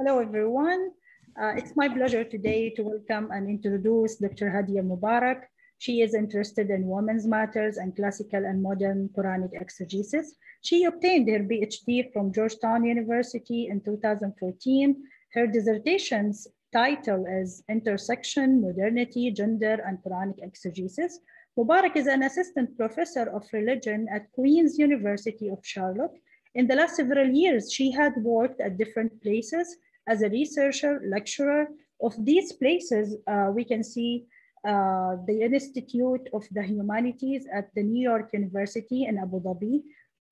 Hello, everyone. It's my pleasure today to welcome and introduce Dr. Hadia Mubarak. She is interested in women's matters and classical and modern Quranic exegesis. She obtained her PhD from Georgetown University in 2014. Her dissertation's title is Intersection, Modernity, Gender, and Quranic Exegesis. Mubarak is an assistant professor of religion at Queen's University of Charlotte. In the last several years, she had worked at different places as a researcher, lecturer. Of these places, we can see the Institute of the Humanities at the New York University in Abu Dhabi,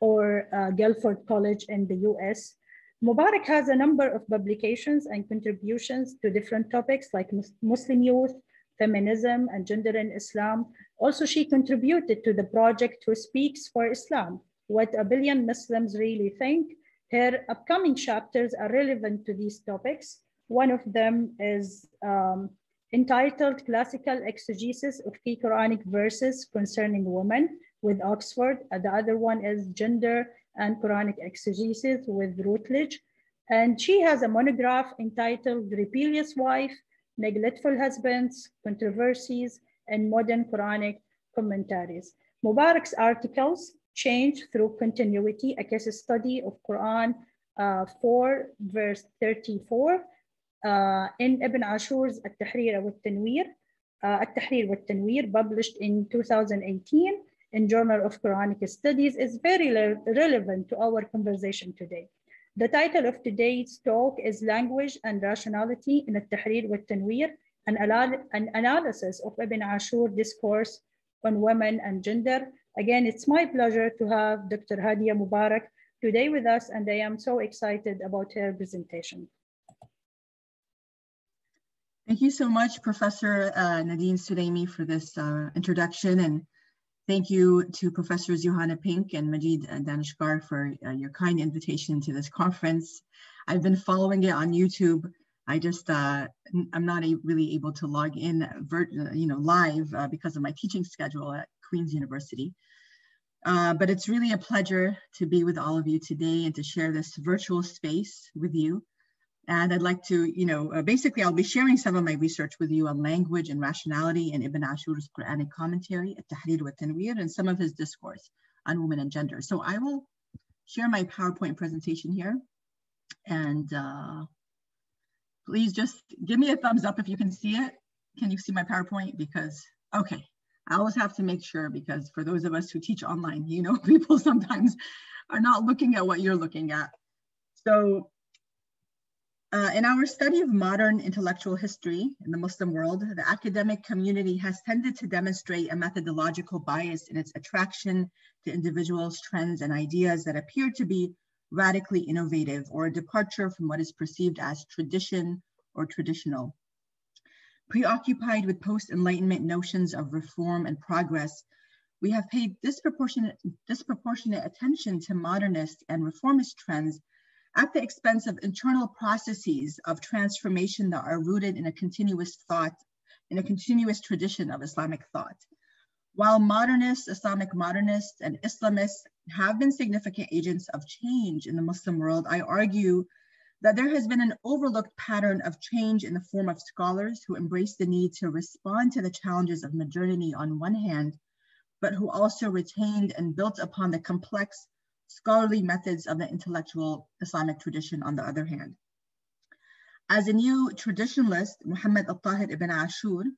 or Guilford College in the US. Mubarak has a number of publications and contributions to different topics like Muslim youth, feminism, and gender in Islam. Also, she contributed to the project Who Speaks for Islam, What a Billion Muslims Really Think. Her upcoming chapters are relevant to these topics. One of them is entitled Classical Exegesis of Key Quranic Verses Concerning Women with Oxford. The other one is Gender and Quranic Exegesis with Routledge. And she has a monograph entitled Rebellious Wife, Neglectful Husbands, Controversies, and Modern Quranic Commentaries. Mubarak's articles Change Through Continuity, a case study of Quran 4 verse 34 in Ibn ʿＡshur's al-Taḥrīr wa-Tanwīr, published in 2018 in Journal of Quranic Studies, is very relevant to our conversation today. The title of today's talk is Language and Rationality in al-Taḥrīr wa-Tanwīr, an analysis of Ibn ʿAshur Discourse on Women and Gender. Again, it's my pleasure to have Dr. Hadia Mubarak today with us, and I am so excited about her presentation. Thank you so much, Professor Nadeen Alsulaimi, for this introduction, and thank you to Professors Johanna Pink and Majid Danishgar for your kind invitation to this conference. I've been following it on YouTube. I'm not really able to log in, live because of my teaching schedule at Queen's University. But it's really a pleasure to be with all of you today and to share this virtual space with you. And I'd like to, basically I'll be sharing some of my research with you on language and rationality in Ibn ʿAshur's Quranic commentary, al-Taḥrīr wa-Tanwīr, and some of his discourse on women and gender. So I will share my PowerPoint presentation here. And please just give me a thumbs up if you can see it. Can you see my PowerPoint? Because, okay. I always have to make sure, because for those of us who teach online, people sometimes are not looking at what you're looking at. So in our study of modern intellectual history in the Muslim world, the academic community has tended to demonstrate a methodological bias in its attraction to individuals, trends, and ideas that appear to be radically innovative or a departure from what is perceived as tradition or traditional. Preoccupied with post-Enlightenment notions of reform and progress, we have paid disproportionate attention to modernist and reformist trends at the expense of internal processes of transformation that are rooted in a continuous tradition of Islamic thought. While modernists, Islamic modernists, and Islamists have been significant agents of change in the Muslim world, I argue that there has been an overlooked pattern of change in the form of scholars who embrace the need to respond to the challenges of modernity on one hand, but who also retained and built upon the complex scholarly methods of the intellectual Islamic tradition on the other hand. As a new traditionalist, Muhammad al-Taḥrīr ibn ʿAshur,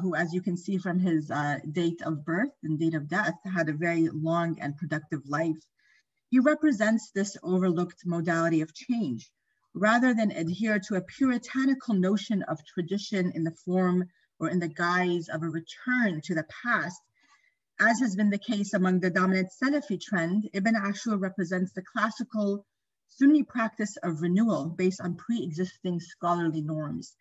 who, as you can see from his date of birth and date of death, had a very long and productive life, he represents this overlooked modality of change, rather than adhere to a puritanical notion of tradition in the form or in the guise of a return to the past. As has been the case among the dominant Salafi trend, Ibn ʿAshur represents the classical Sunni practice of renewal based on pre-existing scholarly norms.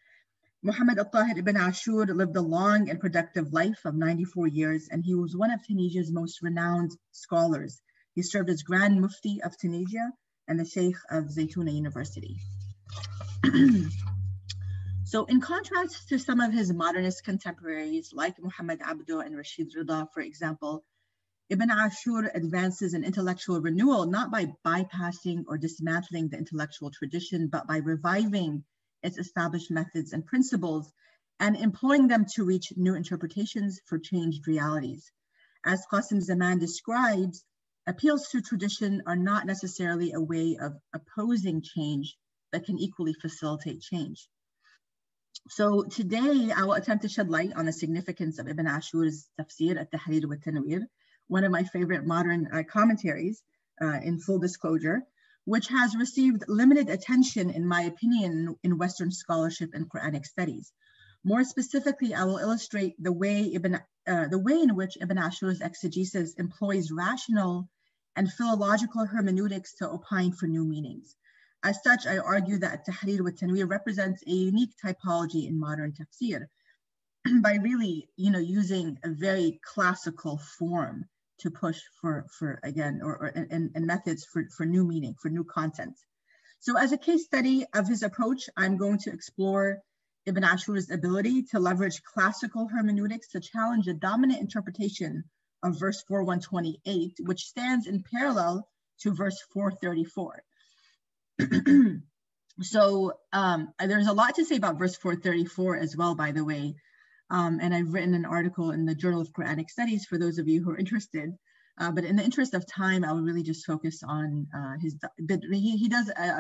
Muhammad al-Taḥrīr ibn ʿAshur lived a long and productive life of 94 years, and he was one of Tunisia's most renowned scholars. He served as Grand Mufti of Tunisia and the Sheikh of Zaytuna University. So in contrast to some of his modernist contemporaries like Muhammad Abdo and Rashid Rida, for example, Ibn ʿāshur advances an intellectual renewal, not by bypassing or dismantling the intellectual tradition, but by reviving its established methods and principles and employing them to reach new interpretations for changed realities. As Qasim Zaman describes, appeals to tradition are not necessarily a way of opposing change, but can equally facilitate change. So today I will attempt to shed light on the significance of Ibn ʿāshur's tafsir, al-Taḥrīr wa al-Tanwīr, one of my favorite modern commentaries, in full disclosure, which has received limited attention, in my opinion, in Western scholarship and Quranic studies. More specifically, I will illustrate the way in which Ibn ʿāshur's exegesis employs rational and philological hermeneutics to opine for new meanings. As such, I argue that al-Taḥrīr wa al-Tanwīr represents a unique typology in modern tafsir by really, using a very classical form to push for methods for new meaning, for new content. So as a case study of his approach, I'm going to explore Ibn ʿāshur's ability to leverage classical hermeneutics to challenge a dominant interpretation of verse 4:128, which stands in parallel to verse 434. So there's a lot to say about verse 434 as well, by the way. And I've written an article in the Journal of Quranic Studies for those of you who are interested. But in the interest of time, I will really just focus on I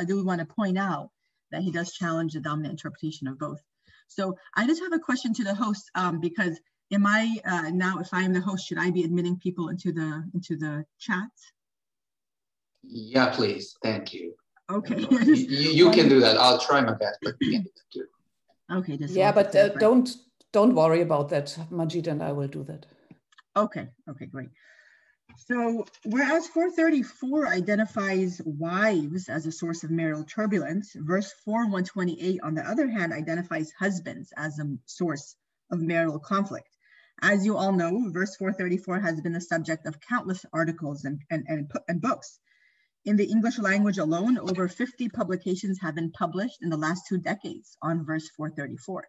do want to point out that he does challenge the dominant interpretation of both. So I just have a question to the host, because now, if I am the host, should I be admitting people into the chat? Yeah, please. Thank you. Okay. You can do that. I'll try my best, but you can do that too. Okay. Yeah, but don't worry about that. Majid and I will do that. Okay, great. So whereas 434 identifies wives as a source of marital turbulence, verse 4:128, on the other hand, identifies husbands as a source of marital conflict. As you all know, verse 434 has been the subject of countless articles and books. In the English language alone, over 50 publications have been published in the last 2 decades on verse 434.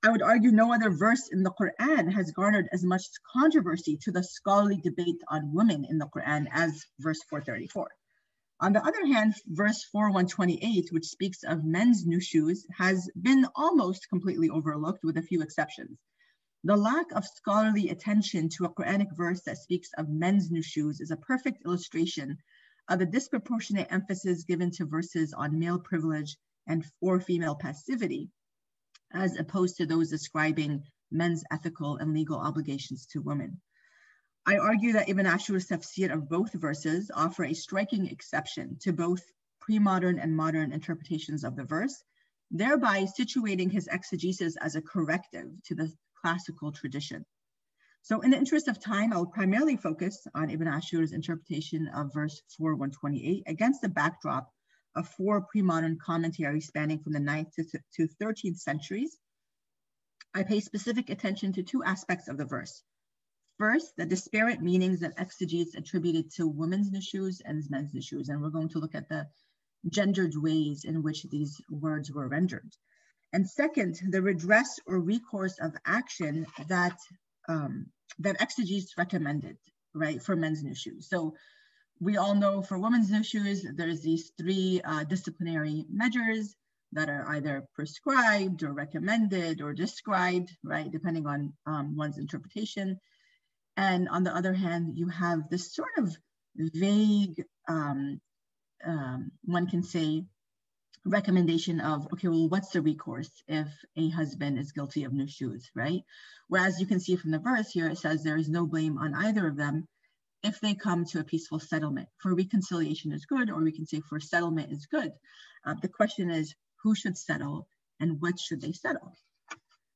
I would argue no other verse in the Qur'an has garnered as much controversy to the scholarly debate on women in the Qur'an as verse 434. On the other hand, verse 4:128, which speaks of men's nushüz, has been almost completely overlooked with a few exceptions. The lack of scholarly attention to a Quranic verse that speaks of men's nushüz is a perfect illustration of the disproportionate emphasis given to verses on male privilege or female passivity, as opposed to those describing men's ethical and legal obligations to women. I argue that Ibn ʿāshur's tafsir of both verses offer a striking exception to both pre-modern and modern interpretations of the verse, thereby situating his exegesis as a corrective to the classical tradition. So in the interest of time, I'll primarily focus on Ibn ʿāshur's interpretation of verse 4:128 against the backdrop of 4 pre-modern commentaries spanning from the 9th to 13th centuries. I pay specific attention to 2 aspects of the verse. First, the disparate meanings that exegetes attributed to women's nushüz and men's nushüz, and we're going to look at the gendered ways in which these words were rendered. And second, the redress or recourse of action that exegetes recommended, right, for men's nushüz. So we all know for women's nushüz, there's these 3 disciplinary measures that are either prescribed or recommended or described, right, depending on one's interpretation. And on the other hand, you have this sort of vague, one can say, recommendation of, okay, well, what's the recourse if a husband is guilty of nushüz, right? Whereas you can see from the verse here, it says there is no blame on either of them if they come to a peaceful settlement. For reconciliation is good, or we can say for settlement is good. The question is, who should settle and what should they settle?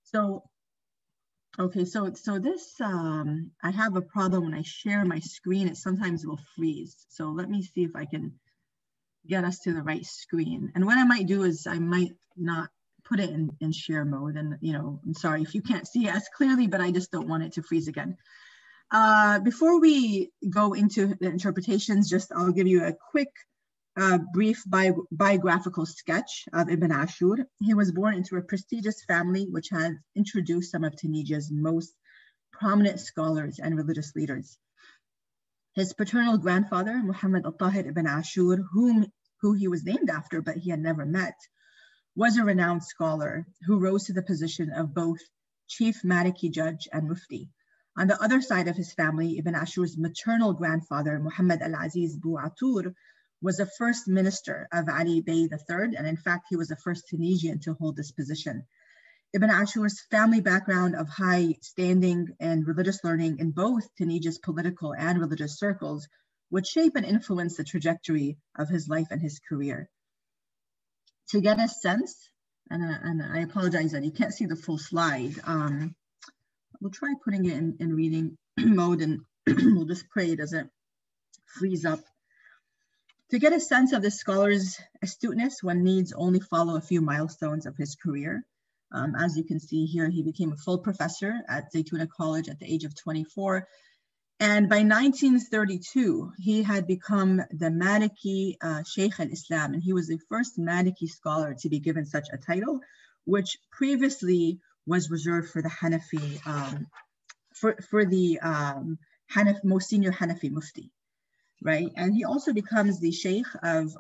So, okay, so this, I have a problem when I share my screen, it sometimes will freeze. So let me see if I can get us to the right screen. And what I might do is I might not put it in share mode. And, I'm sorry if you can't see it as clearly, but I just don't want it to freeze again. Before we go into the interpretations, I'll give you a quick, brief biographical sketch of Ibn ʿāshur. He was born into a prestigious family, which has introduced some of Tunisia's most prominent scholars and religious leaders. His paternal grandfather, Muhammad al-Taḥrīr ibn ʿāshur, who he was named after but he had never met, was a renowned scholar who rose to the position of both chief Maliki judge and mufti. On the other side of his family, Ibn ʿāshur's maternal grandfather, Muhammad al-Aziz bu ʿatur, was the first minister of Ali Bey III, and in fact, he was the first Tunisian to hold this position. Ibn ʿāshur's family background of high standing and religious learning in both Tunisia's political and religious circles would shape and influence the trajectory of his life and his career. To get a sense, and I apologize that you can't see the full slide, we'll try putting it in reading mode, and we'll just pray it doesn't freeze up. To get a sense of this scholar's astuteness, one needs only follow a few milestones of his career. As you can see here, he became a full professor at Zaytuna College at the age of 24. And by 1932, he had become the Maliki Sheikh al-Islam, and he was the first Maliki scholar to be given such a title, which previously was reserved for the Hanafi, most senior Hanafi mufti, right? And he also becomes the Sheikh of,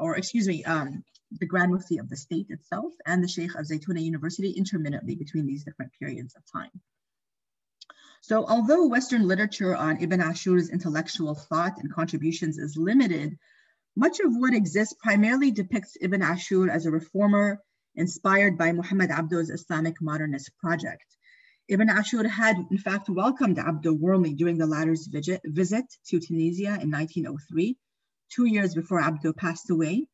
the Grand Mufti of the state itself and the Sheikh of Zaytuna University intermittently between these different periods of time. So although Western literature on Ibn ʿāshur's intellectual thought and contributions is limited, much of what exists primarily depicts Ibn ʿāshur as a reformer inspired by Muhammad Abdu's Islamic modernist project. Ibn ʿāshur had in fact welcomed Abdu warmly during the latter's visit to Tunisia in 1903, 2 years before Abdu passed away.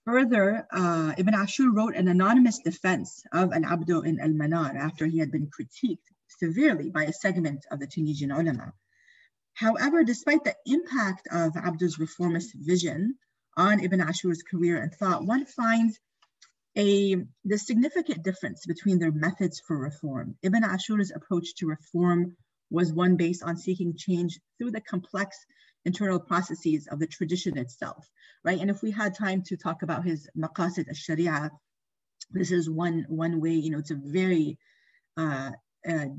Further, Ibn ʿāshur wrote an anonymous defense of al-Abdu in al-Manar after he had been critiqued severely by a segment of the Tunisian ulama. However, despite the impact of Abdu's reformist vision on Ibn ʿāshur's career and thought, one finds the significant difference between their methods for reform. Ibn ʿāshur's approach to reform was one based on seeking change through the complex internal processes of the tradition itself, right? And if we had time to talk about his maqasid al-sharia, this is one way, it's a very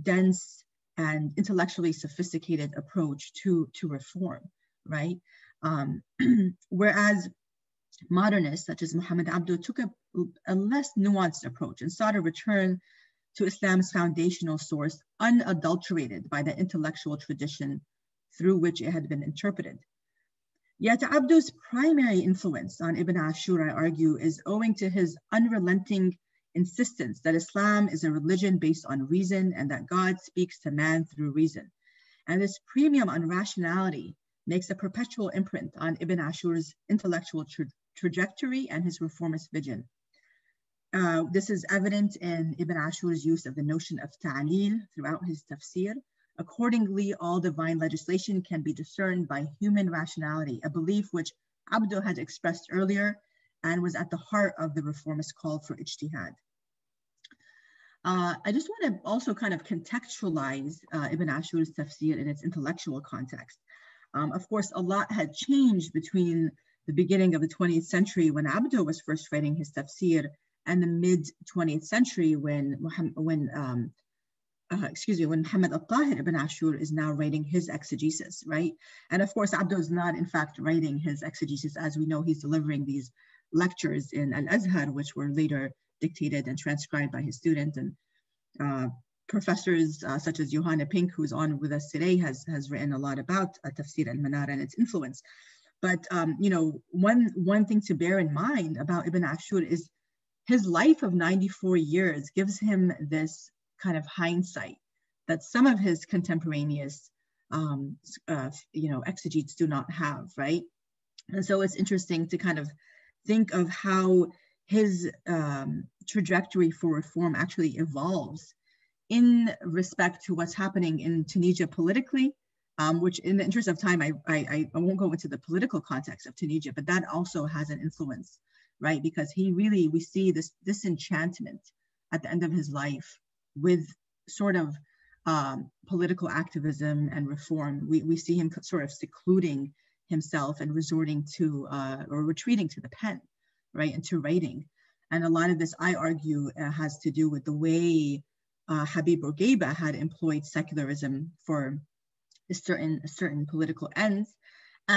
dense and intellectually sophisticated approach to reform, right? Whereas modernists such as Muhammad Abdu took a less nuanced approach and sought a return to Islam's foundational source, unadulterated by the intellectual tradition through which it had been interpreted. Yet Abdu's primary influence on Ibn ʿāshur, I argue, is owing to his unrelenting insistence that Islam is a religion based on reason and that God speaks to man through reason. And this premium on rationality makes a perpetual imprint on Ibn ʿāshur's intellectual trajectory and his reformist vision. This is evident in Ibn ʿāshur's use of the notion of ta'leel throughout his tafsir. Accordingly, all divine legislation can be discerned by human rationality, a belief which Abdu had expressed earlier and was at the heart of the reformist call for ijtihad. I just want to also kind of contextualize Ibn ʿāshur's tafsir in its intellectual context. Of course, a lot had changed between the beginning of the 20th century when Abdu was first writing his tafsir and the mid-20th century when Muhammad al-Taḥrīr ibn ʿāshur is now writing his exegesis, right? And of course, Abdu is not in fact writing his exegesis. As we know, he's delivering these lectures in al-Azhar, which were later dictated and transcribed by his student. And professors such as Johanna Pink, who's on with us today, has written a lot about Tafsir al-Manar and its influence. But one thing to bear in mind about Ibn ʿāshur is his life of 94 years gives him this kind of hindsight that some of his contemporaneous exegetes do not have, right? And so it's interesting to kind of think of how his trajectory for reform actually evolves in respect to what's happening in Tunisia politically, which in the interest of time, I won't go into the political context of Tunisia, but that also has an influence, right? Because we see this disenchantment at the end of his life with sort of political activism and reform. We see him sort of secluding himself and resorting to or retreating to the pen, right, and to writing. And a lot of this, I argue, has to do with the way Habib Bourguiba had employed secularism for certain political ends.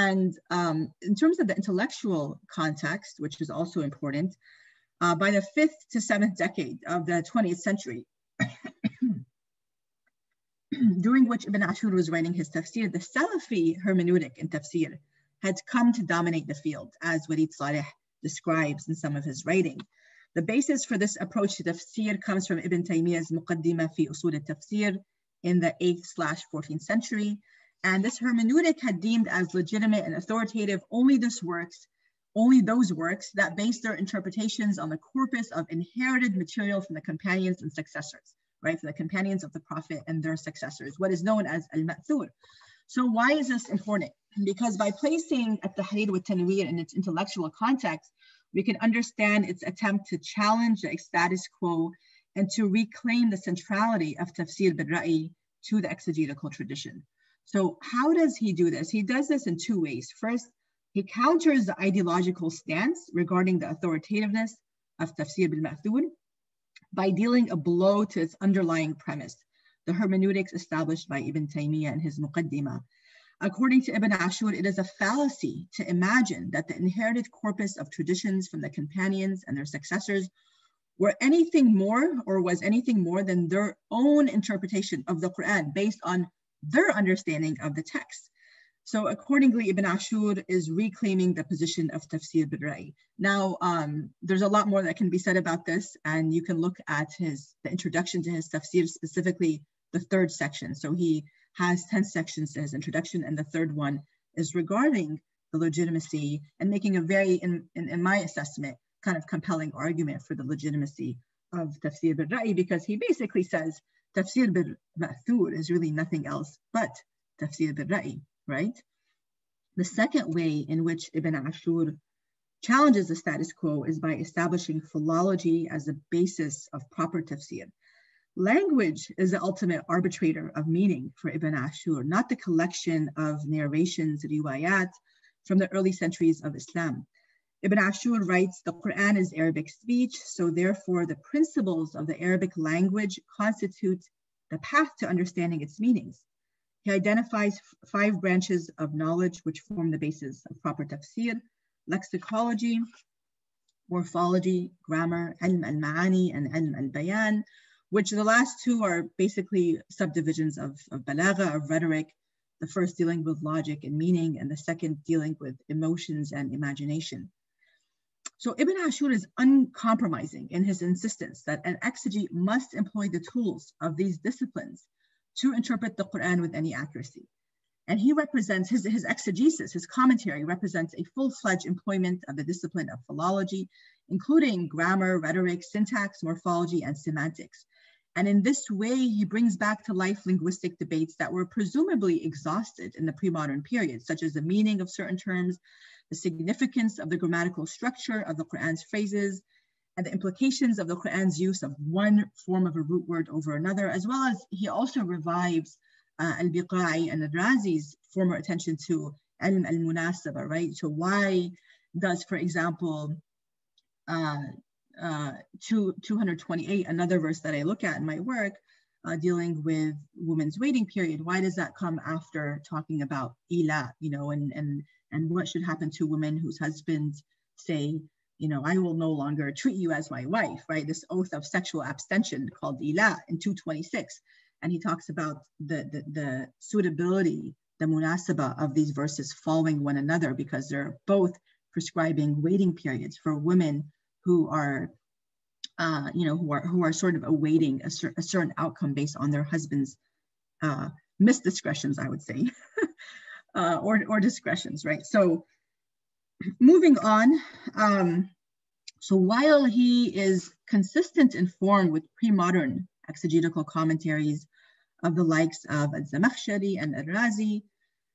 And in terms of the intellectual context, which is also important, by the 5th to 7th decade of the 20th century, during which Ibn ʿāshur was writing his tafsir, the Salafi hermeneutic in tafsir had come to dominate the field, as Walid Saleh describes in some of his writing. The basis for this approach to tafsir comes from Ibn Taymiyyah's Muqaddimah fi Usul al-Tafsir in the 8th/14th century. And this hermeneutic had deemed as legitimate and authoritative only those works that based their interpretations on the corpus of inherited material from the companions and successors, right? From the companions of the Prophet and their successors, what is known as al-Ma'thur. So why is this important? Because by placing al-Taḥrīr with tanwir in its intellectual context, we can understand its attempt to challenge the status quo and to reclaim the centrality of tafsir bil-Ra'i to the exegetical tradition. So how does he do this? He does this in two ways. First, he counters the ideological stance regarding the authoritativeness of tafsir bil-Ma'thur by dealing a blow to its underlying premise, the hermeneutics established by Ibn Taymiyyah in his Muqaddimah. According to Ibn ʿāshur, it is a fallacy to imagine that the inherited corpus of traditions from the companions and their successors were anything more or was anything more than their own interpretation of the Qur'an based on their understanding of the text. So accordingly, Ibn ʿāshur is reclaiming the position of tafsir bil-Ra'i. Now, there's a lot more that can be said about this, and you can look at the introduction to his tafsir, specifically the 3rd section. So he has 10 sections to his introduction, and the 3rd one is regarding the legitimacy and making a very, in my assessment, kind of compelling argument for the legitimacy of tafsir bil-Ra'i, because he basically says tafsir bil-Ma'thur is really nothing else but tafsir bil-Ra'i, right? The second way in which Ibn ʿāshur challenges the status quo is by establishing philology as a basis of proper tafsir. Language is the ultimate arbitrator of meaning for Ibn ʿāshur, not the collection of narrations, riwayat, from the early centuries of Islam. Ibn ʿāshur writes, the Qur'an is Arabic speech, so therefore the principles of the Arabic language constitute the path to understanding its meanings. He identifies 5 branches of knowledge which form the basis of proper tafsir: lexicology, morphology, grammar, ilm al-ma'ani, and ilm al-bayan, which the last 2 are basically subdivisions of balagha, of rhetoric, the first dealing with logic and meaning, and the second dealing with emotions and imagination. So Ibn ʿāshur is uncompromising in his insistence that an exegete must employ the tools of these disciplines to interpret the Qur'an with any accuracy. And he represents, his exegesis, his commentary represents a full-fledged employment of the discipline of philology, including grammar, rhetoric, syntax, morphology, and semantics. And in this way, he brings back to life linguistic debates that were presumably exhausted in the pre-modern period, such as the meaning of certain terms, the significance of the grammatical structure of the Qur'an's phrases, and the implications of the Qur'an's use of one form of a root word over another, as well as he also revives al-Biqai and al-Razi's former attention to ilm al-munasaba, right? So why does, for example, 228, another verse that I look at in my work, dealing with women's waiting period, why does that come after talking about ila, and what should happen to women whose husbands say, I will no longer treat you as my wife, right? This oath of sexual abstention called ila in 226. And he talks about the suitability, the munasaba of these verses following one another, because they're both prescribing waiting periods for women who are, who are sort of awaiting a certain outcome based on their husband's misdiscretions, I would say, or discretions, right? So moving on, so while he is consistent in form with pre-modern exegetical commentaries of the likes of al-Zamakhshari and al-Razi,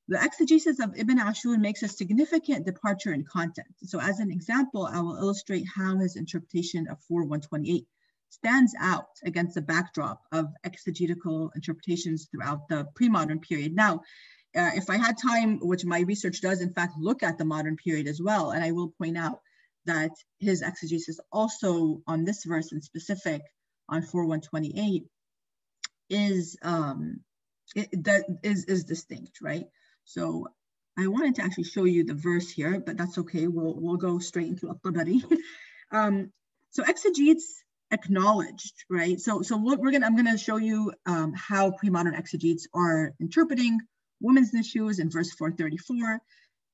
the exegesis of Ibn ʿāshur makes a significant departure in content. So as an example, I will illustrate how his interpretation of 4.128 stands out against the backdrop of exegetical interpretations throughout the pre-modern period. Now, if I had time, which my research does in fact look at the modern period as well, and I will point out that his exegesis also on this verse in specific, on 4.128, is distinct, right? So I wanted to actually show you the verse here, but that's okay. We'll go straight into al-Tabari. So exegetes acknowledged, right? So what I'm gonna show you how pre-modern exegetes are interpreting women's nushuz in verse 434,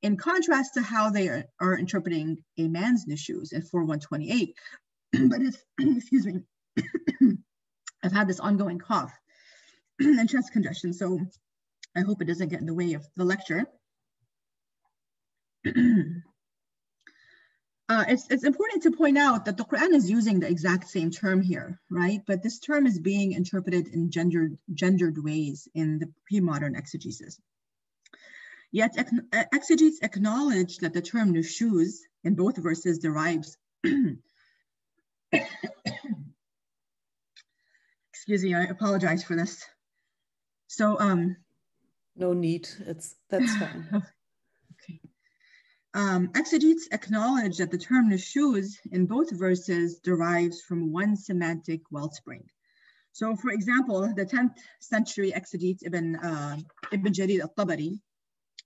in contrast to how they are interpreting a man's nushuz in 4128. But it's, excuse me, I've had this ongoing cough and chest congestion, so I hope it doesn't get in the way of the lecture. It's important to point out that the Quran is using the exact same term here, right? But this term is being interpreted in gendered ways in the pre-modern exegesis. Yet exegetes acknowledge that the term nushuz in both verses derives excuse me, I apologize for this. So no need, that's fine. Okay. Exegetes acknowledge that the term nushuz in both verses derives from one semantic wellspring. So for example, the 10th century exegete Ibn Jarir al-Tabari,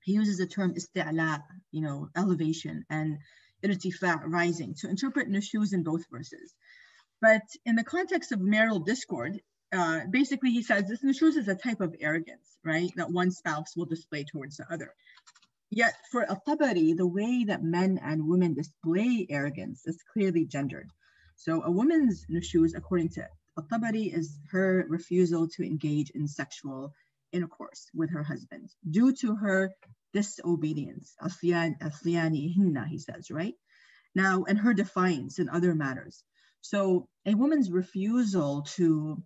he uses the term isti'la, elevation, and irtifa, rising, to interpret nushuz in both verses. But in the context of marital discord, basically he says this nushuz is a type of arrogance, right? That one spouse will display towards the other. Yet for al-Tabari, the way that men and women display arrogance is clearly gendered. So a woman's nushuz, according to al-Tabari, is her refusal to engage in sexual intercourse with her husband due to her disobedience, hinna, he says, right? Now, and her defiance in other matters. So a woman's refusal to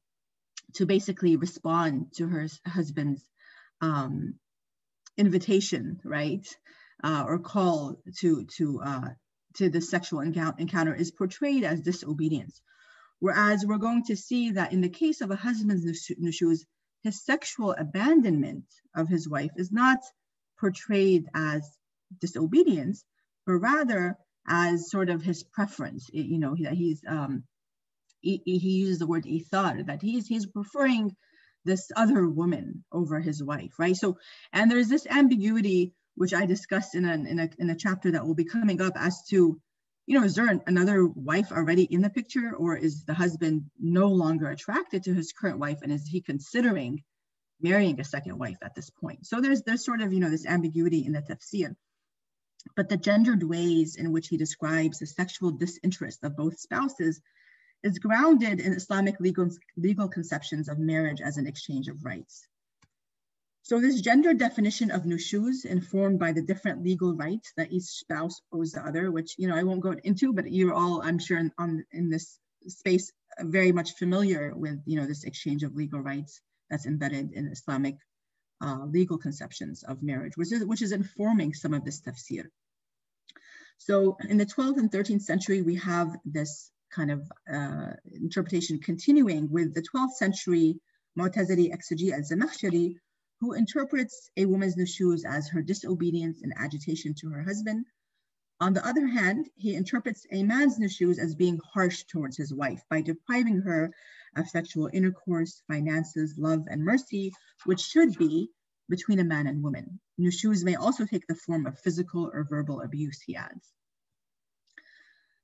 basically respond to her husband's invitation, right, or call to the sexual encounter is portrayed as disobedience. Whereas we're going to see that in the case of a husband's nushuz, his sexual abandonment of his wife is not portrayed as disobedience, but rather as sort of his preference. That he uses the word ithar, that he's preferring this other woman over his wife, right? So, and there's this ambiguity which I discussed in a chapter that will be coming up as to, is there another wife already in the picture, or is the husband no longer attracted to his current wife, and is he considering marrying a second wife at this point? So there's sort of this ambiguity in the tafsir. But the gendered ways in which he describes the sexual disinterest of both spouses is grounded in Islamic legal conceptions of marriage as an exchange of rights. So this gender definition of nushuz, informed by the different legal rights that each spouse owes the other, which I won't go into, but you're all, I'm sure, in this space very much familiar with this exchange of legal rights that's embedded in Islamic legal conceptions of marriage, which is informing some of this tafsir. So in the 12th and 13th century, we have this kind of interpretation continuing with the 12th century Mu'tazili exegete al-Zamakhshari, who interprets a woman's nushuz as her disobedience and agitation to her husband. On the other hand, he interprets a man's nushuz as being harsh towards his wife by depriving her of sexual intercourse, finances, love, and mercy, which should be between a man and woman. Nushuz may also take the form of physical or verbal abuse, he adds.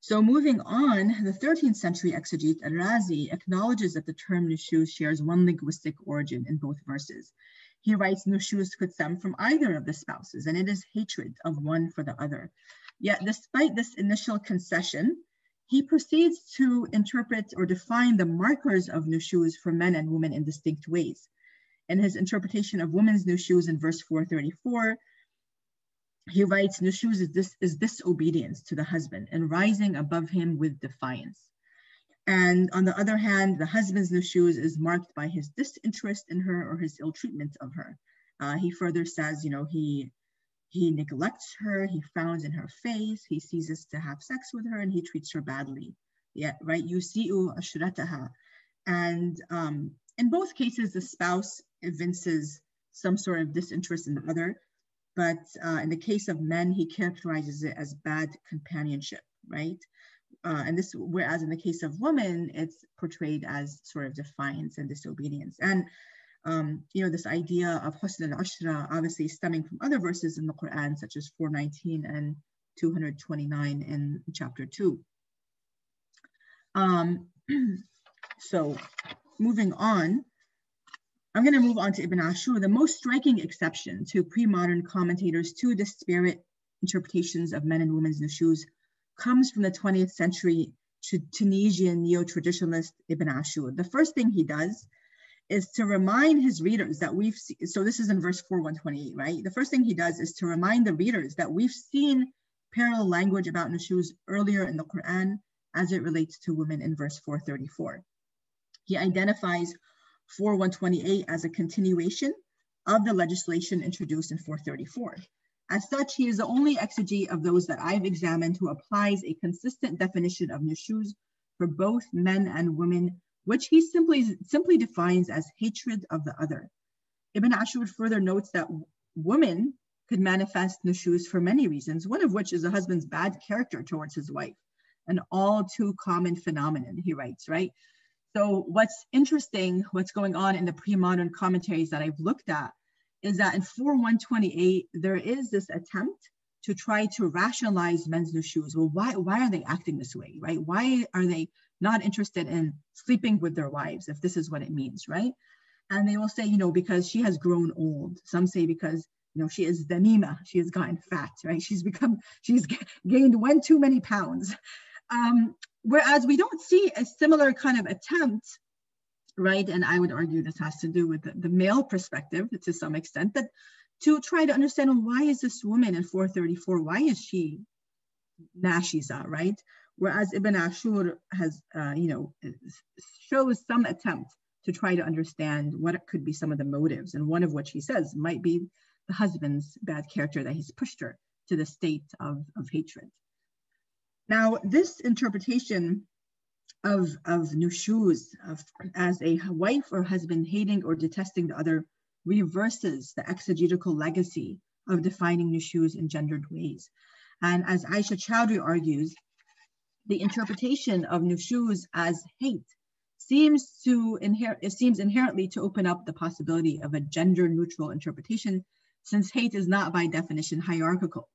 So moving on, the 13th century exegete al-Razi acknowledges that the term nushuz shares one linguistic origin in both verses. He writes, nushuz could stem from either of the spouses, and it is hatred of one for the other. Yet despite this initial concession, he proceeds to interpret or define the markers of nushuz for men and women in distinct ways. In his interpretation of women's nushuz in verse 434, he writes, nushuz is disobedience to the husband and rising above him with defiance. And on the other hand, the husband's nushuz is marked by his disinterest in her or his ill treatment of her. He further says, he neglects her, he frowns in her face, he ceases to have sex with her, and he treats her badly. Yeah, right? Yusi'u ashrataha. And in both cases, the spouse evinces some sort of disinterest in the other. But in the case of men, he characterizes it as bad companionship, right? And this, whereas in the case of women, it's portrayed as sort of defiance and disobedience. And This idea of husn al-'ashra obviously stemming from other verses in the Quran, such as 419 and 229 in chapter 2. So moving on, I'm going to move on to Ibn ʿāshur. The most striking exception to pre-modern commentators to disparate interpretations of men and women's nushuz comes from the 20th century Tunisian neo-traditionalist Ibn ʿāshur. The first thing he does is to remind his readers that we've seen, so this is in verse 4:128, right? The first thing he does is to remind the readers that we've seen parallel language about nushuz earlier in the Quran as it relates to women in verse 434. He identifies 4:128 as a continuation of the legislation introduced in 434. As such, he is the only exegete of those that I've examined who applies a consistent definition of nushuz for both men and women, which he simply defines as hatred of the other. Ibn ʿāshur further notes that women could manifest nushuz for many reasons, one of which is a husband's bad character towards his wife, an all too common phenomenon, he writes, right? So what's interesting, what's going on in the pre-modern commentaries that I've looked at is that in 4:128, there is this attempt to try to rationalize men's nushuz. Well, why are they acting this way, right? Why are they not interested in sleeping with their wives if this is what it means, right? And they will say, because she has grown old. Some say because, she is damima, she has gotten fat, right? She's gained one too many pounds. Whereas we don't see a similar kind of attempt, right? And I would argue this has to do with the male perspective to some extent, that to try to understand, well, why is this woman in 434, why is she nashiza, right? Whereas Ibn ʿāshur has, shows some attempt to try to understand what could be some of the motives, and one of which he says might be the husband's bad character, that he's pushed her to the state of hatred. Now, this interpretation of nushuz as a wife or husband hating or detesting the other reverses the exegetical legacy of defining nushuz in gendered ways. And as Aisha Chowdhury argues, the interpretation of nushuz as hate seems inherently to open up the possibility of a gender-neutral interpretation, since hate is not by definition hierarchical.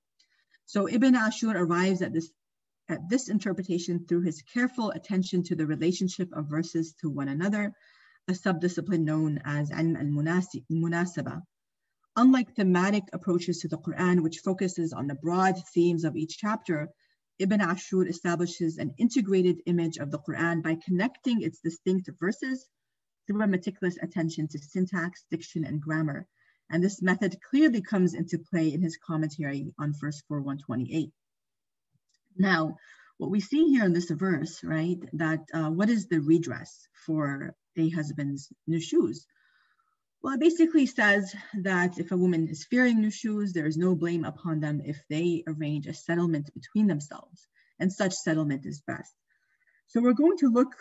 So Ibn ʿāshur arrives at this interpretation through his careful attention to the relationship of verses to one another, a subdiscipline known as ilm al-munasaba. Unlike thematic approaches to the Quran, which focuses on the broad themes of each chapter, Ibn ʿāshur establishes an integrated image of the Quran by connecting its distinct verses through a meticulous attention to syntax, diction, and grammar. And this method clearly comes into play in his commentary on verse 4:128. Now, what we see here in this verse, right, that what is the redress for a husband's nushuz? Well, it basically says that if a woman is fearing nushuz, there is no blame upon them if they arrange a settlement between themselves, and such settlement is best. So we're going to look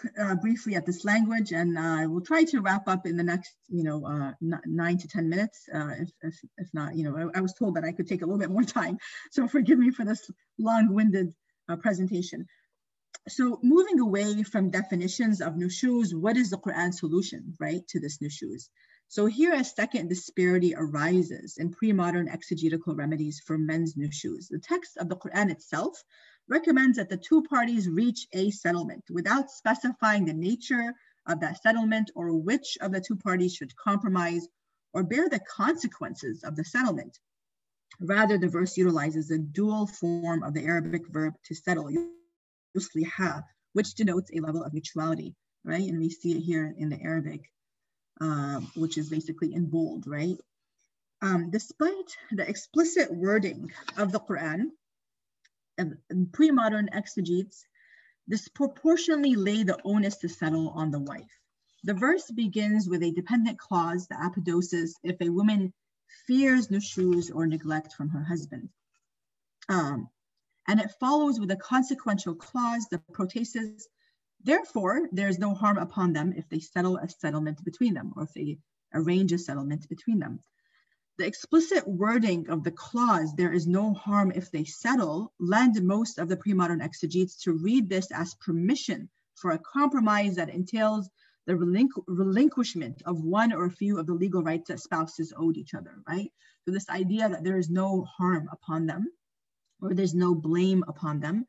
briefly at this language, and we'll try to wrap up in the next, 9 to 10 minutes. If not, I was told that I could take a little bit more time, so forgive me for this long-winded presentation. So moving away from definitions of nushuz, what is the Quran solution, right, to this nushuz? So here a second disparity arises in pre-modern exegetical remedies for men's nushuz. The text of the Quran itself recommends that the two parties reach a settlement without specifying the nature of that settlement or which of the two parties should compromise or bear the consequences of the settlement. Rather, the verse utilizes the dual form of the Arabic verb to settle, yusliha, which denotes a level of mutuality, right? And we see it here in the Arabic, which is basically in bold, right? Despite the explicit wording of the Quran, pre-modern exegetes disproportionately lay the onus to settle on the wife. The verse begins with a dependent clause, the apodosis, if a woman fears nushuz or neglect from her husband. And it follows with a consequential clause, the protasis, therefore, there is no harm upon them if they settle a settlement between them, or if they arrange a settlement between them. The explicit wording of the clause, there is no harm if they settle, led most of the pre-modern exegetes to read this as permission for a compromise that entails the relinquishment of one or a few of the legal rights that spouses owed each other, right? So this idea that there is no harm upon them, or there's no blame upon them,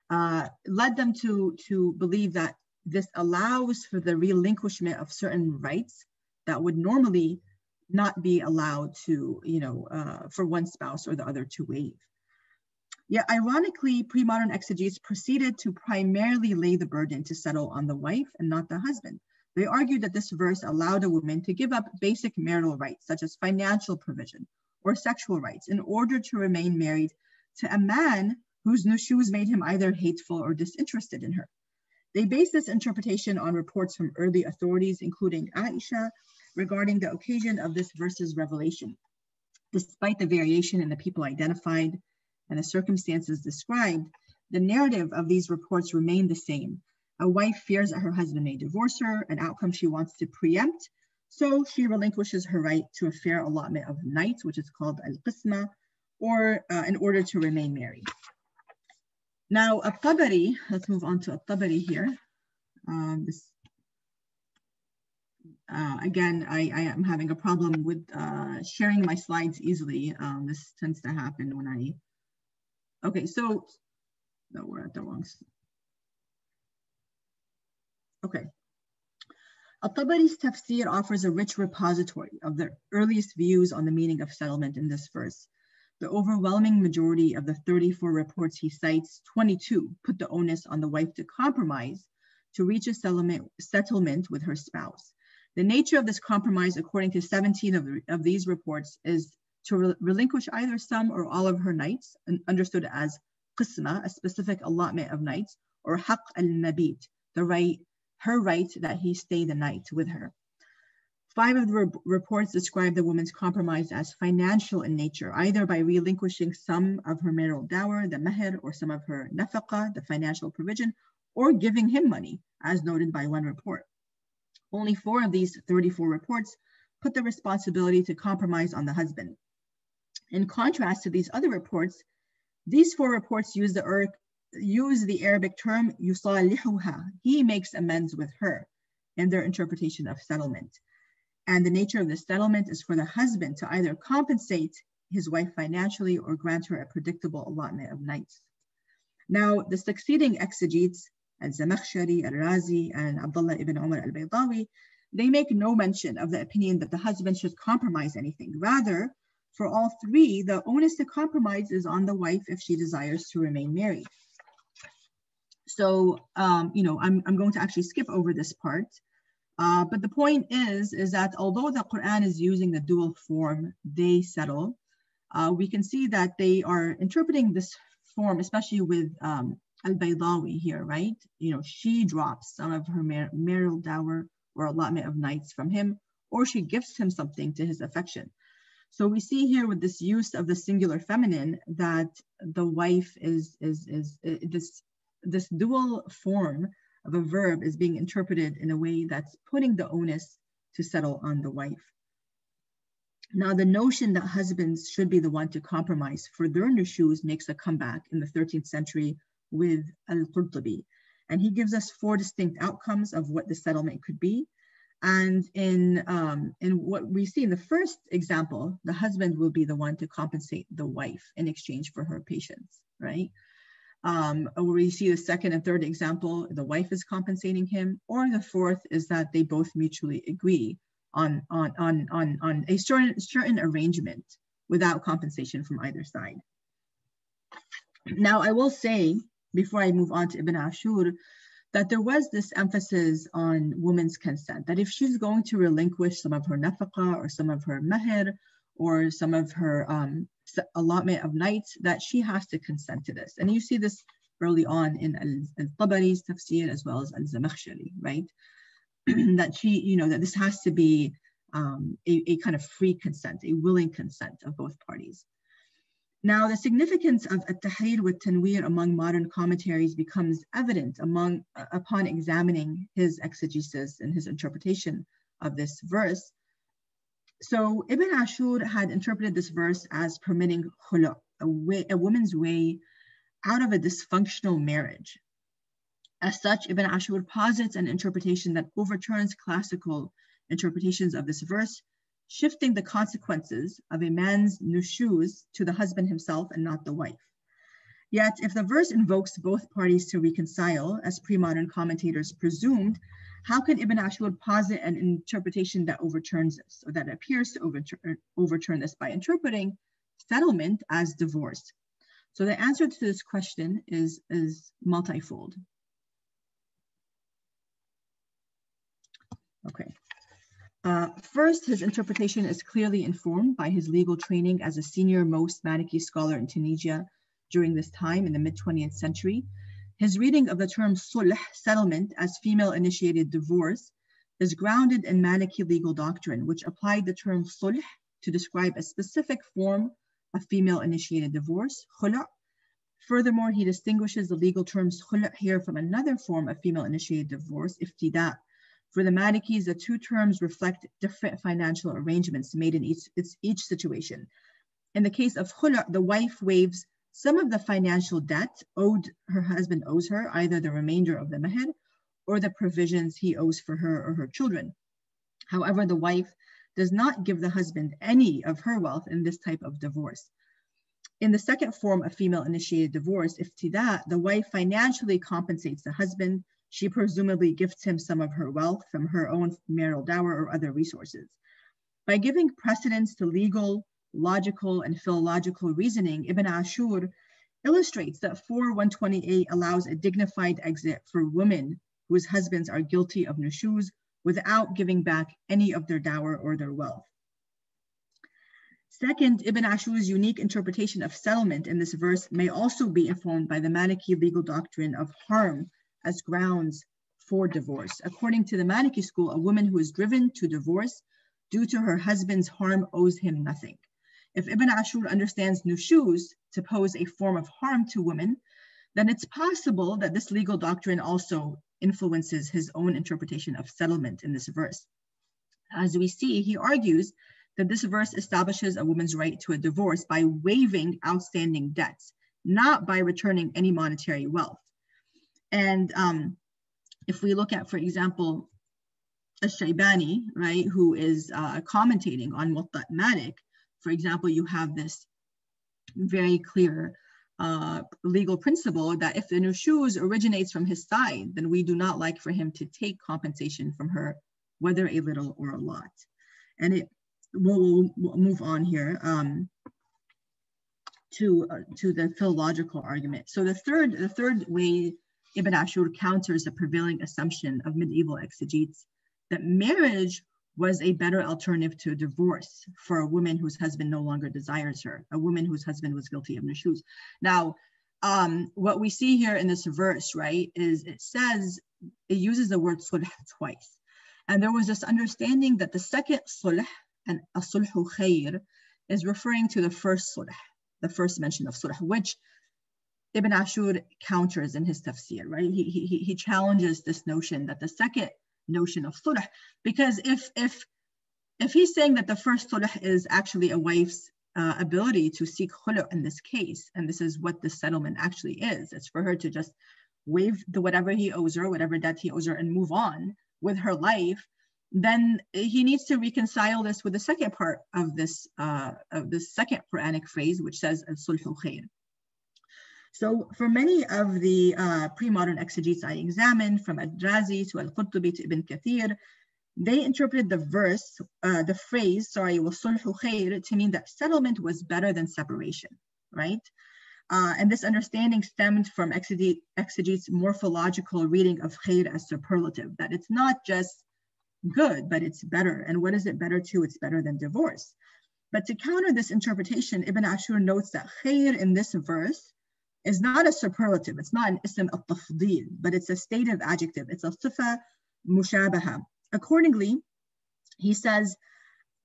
led them to believe that this allows for the relinquishment of certain rights that would normally not be allowed to, for one spouse or the other to waive. Yet ironically, pre-modern exegetes proceeded to primarily lay the burden to settle on the wife and not the husband. They argued that this verse allowed a woman to give up basic marital rights, such as financial provision or sexual rights, in order to remain married to a man whose nushüz made him either hateful or disinterested in her. They based this interpretation on reports from early authorities, including Aisha, regarding the occasion of this verse's revelation. Despite the variation in the people identified and the circumstances described, the narrative of these reports remained the same. A wife fears that her husband may divorce her, an outcome she wants to preempt, so she relinquishes her right to a fair allotment of nights, which is called al-qisma, or in order to remain married. Now, al-Tabari, let's move on to al-Tabari here. Again, I am having a problem with sharing my slides easily. This tends to happen when okay, so, no, we're at the wrong. Okay. Al-Tabari's tafsir offers a rich repository of the earliest views on the meaning of settlement in this verse. The overwhelming majority of the 34 reports he cites, 22 put the onus on the wife to compromise to reach a settlement with her spouse. The nature of this compromise, according to 17 of these reports, is to relinquish either some or all of her nights, understood as qisma, a specific allotment of nights, or haqq al-mabit, her right that he stay the night with her. 5 of the reports describe the woman's compromise as financial in nature, either by relinquishing some of her marital dower, the mahr, or some of her nafaqah, the financial provision, or giving him money, as noted by one report. Only 4 of these 34 reports put the responsibility to compromise on the husband. In contrast to these other reports, these 4 reports use the Arabic term yusalihuha, he makes amends with her, in their interpretation of settlement. And the nature of the settlement is for the husband to either compensate his wife financially or grant her a predictable allotment of nights. Now, the succeeding exegetes, al-Zamakhshari, al-Razi, and Abdullah ibn Umar al-Baydawi, they make no mention of the opinion that the husband should compromise anything. Rather, for all 3, the onus to compromise is on the wife if she desires to remain married. So, I'm going to actually skip over this part. But the point is that although the Qur'an is using the dual form, they settle, we can see that they are interpreting this form, especially with al-Baydawi here, right? She drops some of her marital dower or allotment of nights from him, or she gifts him something to his affection. So we see here with this use of the singular feminine that the wife is this dual form of a verb is being interpreted in a way that's putting the onus to settle on the wife. Now, the notion that husbands should be the one to compromise for their nushüz makes a comeback in the 13th century with al-Qurtubi. And he gives us 4 distinct outcomes of what the settlement could be. And in what we see in the first example, the husband will be the one to compensate the wife in exchange for her patience, right? We see the second and third example, the wife is compensating him, or the fourth is that they both mutually agree on a certain arrangement without compensation from either side. Now, I will say, before I move on to Ibn ʿāshur, that there was this emphasis on woman's consent, that if she's going to relinquish some of her nafaqah or some of her mahr or some of her allotment of nights, that she has to consent to this. And you see this early on in al-Tabari's tafsir as well as al-Zamakhshari, right? That she, that this has to be a kind of free consent, a willing consent of both parties. Now, the significance of al-Taḥrīr with tanwir among modern commentaries becomes evident upon examining his exegesis and his interpretation of this verse. So Ibn ʿāshur had interpreted this verse as permitting khulu', a woman's way out of a dysfunctional marriage. As such, Ibn ʿāshur posits an interpretation that overturns classical interpretations of this verse, shifting the consequences of a man's nushüz to the husband himself and not the wife. Yet, if the verse invokes both parties to reconcile, as pre-modern commentators presumed, how can Ibn ʿāshur posit an interpretation that overturns this, or that appears to overturn this by interpreting settlement as divorce? So the answer to this question is multifold. Okay. First, his interpretation is clearly informed by his legal training as a senior-most Maliki scholar in Tunisia during this time in the mid-20th century. His reading of the term sulh, settlement, as female-initiated divorce is grounded in Maliki legal doctrine, which applied the term sulh to describe a specific form of female-initiated divorce, khula'. Furthermore, he distinguishes the legal terms khula' here from another form of female-initiated divorce, iftida'. For the Malikis, the two terms reflect different financial arrangements made in each situation. In the case of khula', the wife waives some of the financial debt her husband owes her, either the remainder of the mahr or the provisions he owes for her or her children. However, the wife does not give the husband any of her wealth in this type of divorce. In the second form of female-initiated divorce, iftida', the wife financially compensates the husband. She presumably gifts him some of her wealth from her own marital dower or other resources. By giving precedence to legal, logical, and philological reasoning, Ibn ʿāshur illustrates that 4:128 allows a dignified exit for women whose husbands are guilty of nushüz without giving back any of their dower or their wealth. Second, Ibn ʿāshur's unique interpretation of settlement in this verse may also be informed by the Maliki legal doctrine of harm as grounds for divorce. According to the Maliki school, a woman who is driven to divorce due to her husband's harm owes him nothing. If Ibn ʿāshur understands nushüz to pose a form of harm to women, then it's possible that this legal doctrine also influences his own interpretation of settlement in this verse. As we see, he argues that this verse establishes a woman's right to a divorce by waiving outstanding debts, not by returning any monetary wealth. And if we look at, for example, al-Shaybani, right, who is commentating on Muwatta Malik, for example, you have this very clear legal principle that if the nushüz originates from his side, then we do not like for him to take compensation from her, whether a little or a lot. And we'll move on here to the philological argument. So the third way Ibn ʿāshur counters the prevailing assumption of medieval exegetes that marriage was a better alternative to divorce for a woman whose husband no longer desires her, a woman whose husband was guilty of nushüz. Now, what we see here in this verse, right, is it uses the word sulh twice. And there was this understanding that the second sulh, and as-sulhu khair, is referring to the first sulh, the first mention of sulh, which Ibn ʿāshur counters in his tafsir, right? He challenges this notion that the second notion of sulh, because if he's saying that the first sulh is actually a wife's ability to seek khulu' in this case, and this is what the settlement actually is, it's for her to just waive whatever he owes her, whatever debt he owes her, and move on with her life, then he needs to reconcile this with the second part of this second Quranic phrase, which says al-sulhu khair. So for many of the pre-modern exegetes I examined, from al-Razi to al-Qurtubi to Ibn Kathir, they interpreted the phrase, وَالصُّلْحُ خَيْرٌ, to mean that settlement was better than separation, right? And this understanding stemmed from exegetes' morphological reading of khair as superlative, that it's not just good, but it's better. And what is it better to? It's better than divorce. But to counter this interpretation, Ibn ʿāshur notes that khair in this verse is not a superlative. It's not an ism al-tafdil, but it's a stative adjective. It's a sifa mushabaha. Accordingly, he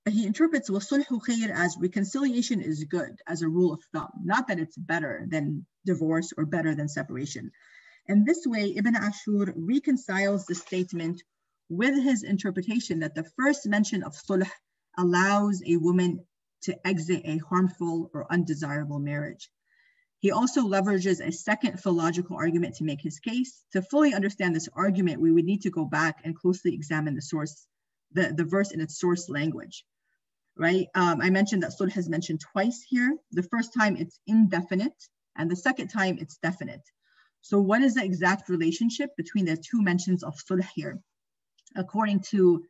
interprets وَالصُّلْحُ خَيْرٌ as reconciliation is good as a rule of thumb, not that it's better than divorce or better than separation. And this way, Ibn ʿāshur reconciles the statement with his interpretation that the first mention of sulh allows a woman to exit a harmful or undesirable marriage. He also leverages a second philological argument to make his case. To fully understand this argument, we would need to go back and closely examine the source, the verse in its source language, right? I mentioned that sulh is mentioned twice here. The first time it's indefinite, and the second time it's definite. So what is the exact relationship between the two mentions of sulh here? According to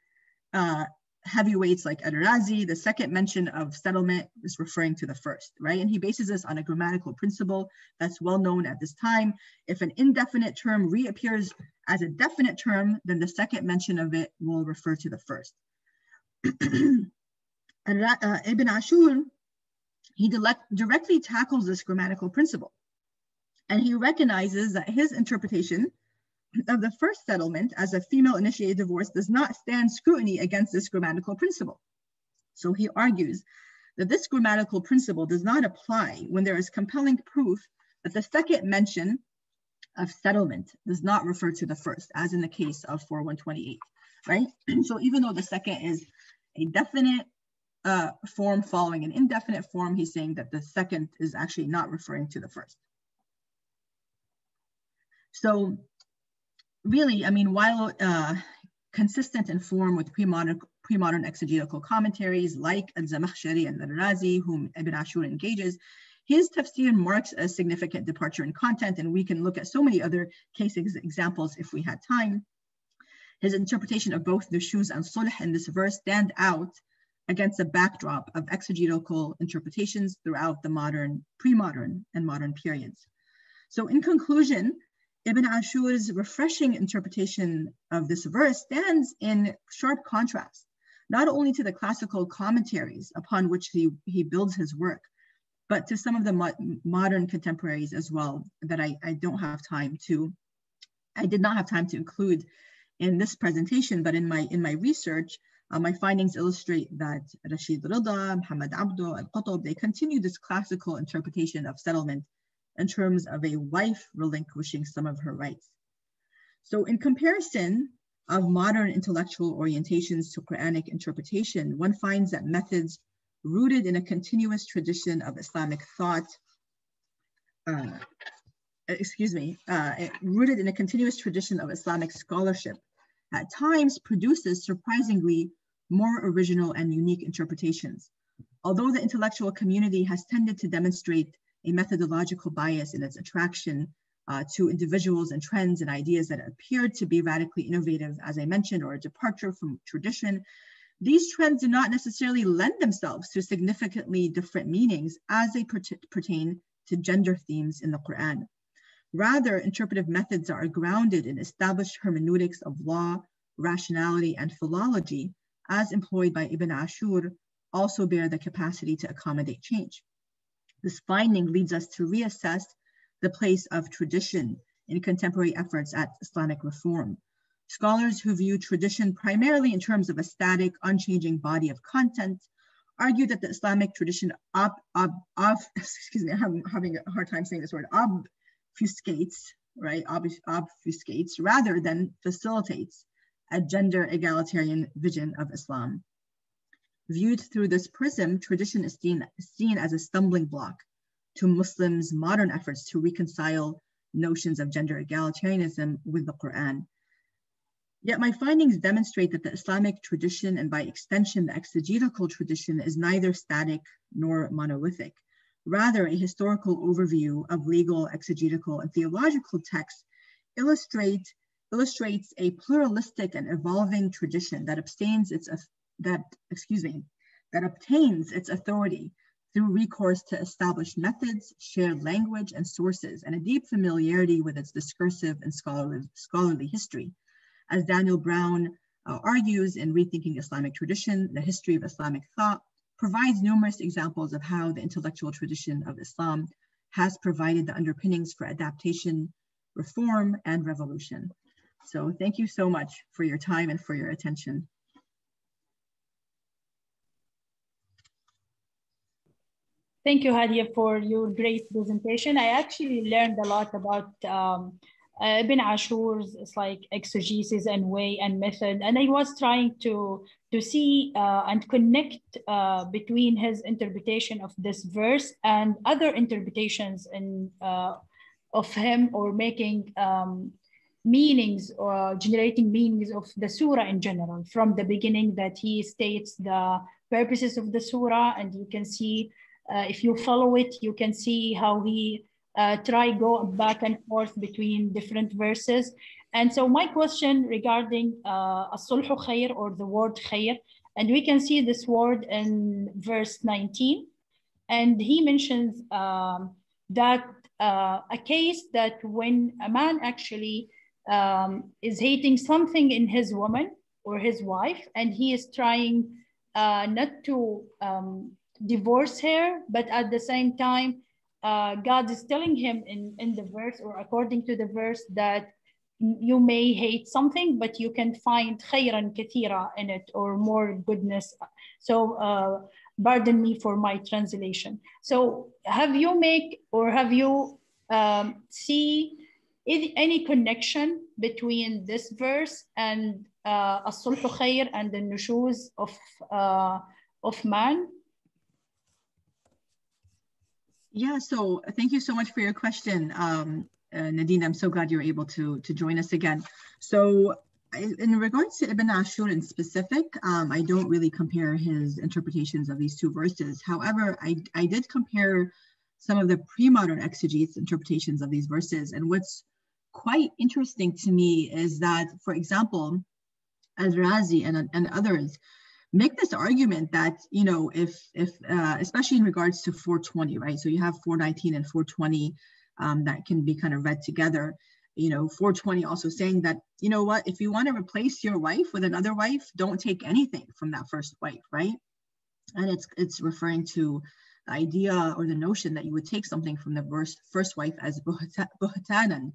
heavyweights like Al-Razi, the second mention of settlement is referring to the first, right? And he bases this on a grammatical principle that's well known at this time. If an indefinite term reappears as a definite term, then the second mention of it will refer to the first. Ibn ʿāshur, he directly tackles this grammatical principle. And he recognizes that his interpretation of the first settlement as a female-initiated divorce does not stand scrutiny against this grammatical principle. So he argues that this grammatical principle does not apply when there is compelling proof that the second mention of settlement does not refer to the first, as in the case of 4128, right? So even though the second is a definite form following an indefinite form, he's saying that the second is actually not referring to the first. So really, I mean, while consistent in form with pre-modern exegetical commentaries like al-Zamakhshari and al-Razi, whom Ibn ʿāshur engages, his tafsir marks a significant departure in content, and we can look at so many other case examples if we had time. His interpretation of both nushüz and sulh in this verse stand out against a backdrop of exegetical interpretations throughout the modern, pre-modern, and modern periods. So in conclusion, Ibn ʿāshur's refreshing interpretation of this verse stands in sharp contrast, not only to the classical commentaries upon which he builds his work, but to some of the modern contemporaries as well that I did not have time to include in this presentation, but in my research, my findings illustrate that Rashid Rida, Muhammad Abdo, Al-Qutb, they continue this classical interpretation of settlement in terms of a wife relinquishing some of her rights. So in comparison of modern intellectual orientations to Quranic interpretation, one finds that methods rooted in a continuous tradition of Islamic thought, rooted in a continuous tradition of Islamic scholarship, at times produces surprisingly more original and unique interpretations. Although the intellectual community has tended to demonstrate a methodological bias in its attraction to individuals and trends and ideas that appeared to be radically innovative, as I mentioned, or a departure from tradition, these trends do not necessarily lend themselves to significantly different meanings as they pertain to gender themes in the Qur'an. Rather, interpretive methods are grounded in established hermeneutics of law, rationality, and philology, as employed by Ibn ʿāshur, also bear the capacity to accommodate change. This finding leads us to reassess the place of tradition in contemporary efforts at Islamic reform. Scholars who view tradition primarily in terms of a static, unchanging body of content argue that the Islamic tradition I'm having a hard time saying this word, obfuscates, right? Obfuscates rather than facilitates a gender egalitarian vision of Islam. Viewed through this prism, tradition is seen as a stumbling block to Muslims' modern efforts to reconcile notions of gender egalitarianism with the Qur'an. Yet my findings demonstrate that the Islamic tradition, and by extension, the exegetical tradition, is neither static nor monolithic. Rather, a historical overview of legal, exegetical, and theological texts illustrates a pluralistic and evolving tradition that obtains its authority through recourse to established methods, shared language, and sources, and a deep familiarity with its discursive and scholarly history. As Daniel Brown argues in Rethinking Islamic Tradition, the history of Islamic thought provides numerous examples of how the intellectual tradition of Islam has provided the underpinnings for adaptation, reform, and revolution. So thank you so much for your time and for your attention. Thank you, Hadia, for your great presentation. I actually learned a lot about Ibn ʿāshur's it's like exegesis and way and method, and I was trying to see and connect between his interpretation of this verse and other interpretations of him, or making meanings or generating meanings of the surah in general from the beginning, that he states the purposes of the surah, and you can see if you follow it, you can see how he go back and forth between different verses. And so my question regarding as-sulhu khair, or the word khair, and we can see this word in verse 19, and he mentions that a case that when a man actually is hating something in his woman or his wife, and he is trying not to divorce her, but at the same time, God is telling him in the verse, or according to the verse, that you may hate something, but you can find khayran kathira in it, or more goodness. So pardon me for my translation. So have you see any connection between this verse and as-sulhu khair and the nushüz of man? Yeah, so thank you so much for your question, Nadeen. I'm so glad you're able to join us again. So in regards to Ibn ʿāshur in specific, I don't really compare his interpretations of these two verses. However, I did compare some of the pre-modern exegetes' interpretations of these verses. And what's quite interesting to me is that, for example, Al-Razi and others make this argument that, you know, if especially in regards to 420, right? So you have 419 and 420 that can be kind of read together. You know, 420 also saying that, you know what, if you want to replace your wife with another wife, don't take anything from that first wife, right? And it's referring to the idea or the notion that you would take something from the first wife as buhtanan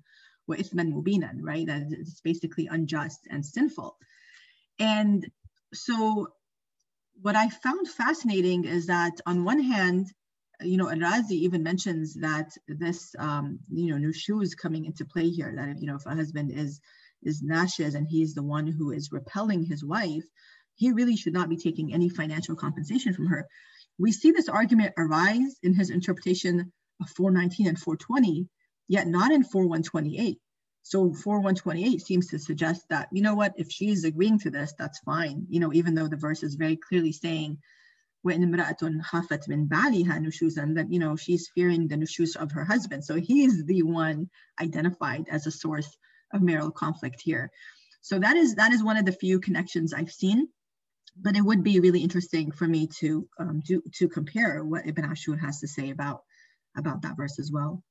wa ithman mubinan, right? That it's basically unjust and sinful. And so what I found fascinating is that on one hand, you know, Al-Razi even mentions that this, you know, nushüz coming into play here, that, you know, if a husband is nashiz and he's the one who is repelling his wife, he really should not be taking any financial compensation from her. We see this argument arise in his interpretation of 419 and 420, yet not in 4128. So 4128 seems to suggest that, you know what, if she's agreeing to this, that's fine. You know, even though the verse is very clearly saying, that, you know, she's fearing the nushüz of her husband. So he is the one identified as a source of marital conflict here. So that is one of the few connections I've seen. But it would be really interesting for me to compare what Ibn ʿāshur has to say about that verse as well.